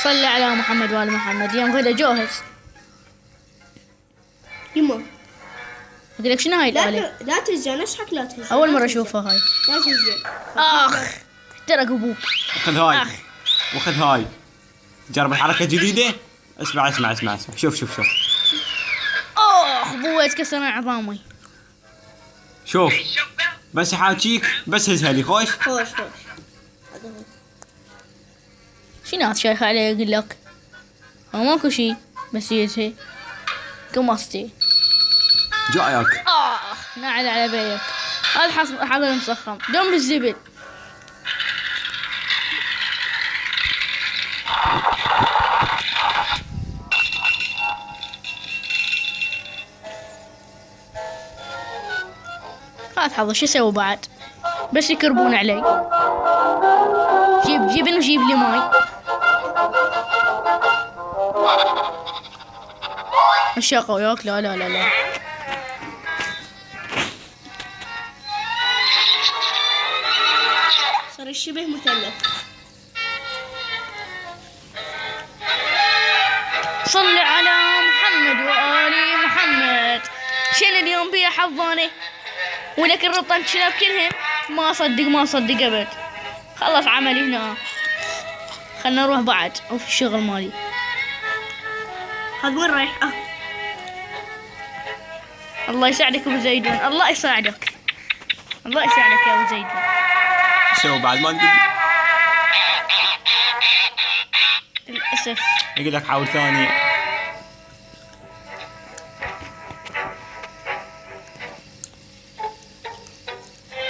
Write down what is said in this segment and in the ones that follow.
صلي على محمد وآل محمد. يوم غدا جاهز. يما اقول لك شنو هاي الآلة؟ لا تهزن، اشحك لا تهزن. اول مرة اشوفها هاي. لا تهزن. اخ احترق ابوك. خذ هاي اخ وخذ هاي. جرب الحركة جديدة. اسمع اسمع اسمع اسمع. شوف شوف شوف. اخ ابوي تكسر عظامي. شوف بس حاجيك بس هزها لي خوش. خوش. شنو هاد شايخ عليه يقول لك؟ هو ماكو شي بس يزهي قمصتي. جايك. نعل على بيك. هذا حصل مسخم دوم بالزبل. هذا حظه شو يسوي بعد؟ بس يكربون علي. جيب جبن وجيب لي ماي. الشاقة وياك. لا لا لا لا. صار الشبه مثلث. صل على محمد وآل محمد. شنو اليوم بيا حظاني ولك الرطن شنو كلهن. ما صدق ابد. خلص عملي هنا. خلنا نروح بعد او في الشغل مالي. هذا وين رايح؟ الله يساعدك ابو زيدون. الله يساعدك. الله يساعدك يا ابو زيدون. سوي بعد ما نقول. للاسف. يقول لك حاول ثاني.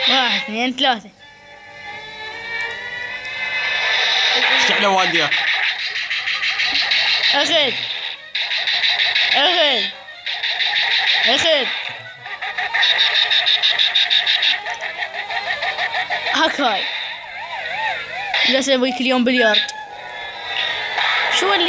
واحد اثنين ثلاثة. اشتعل والديك. اخذ هاك هاي. جالس ابوي كل يوم بليارد. شو اللي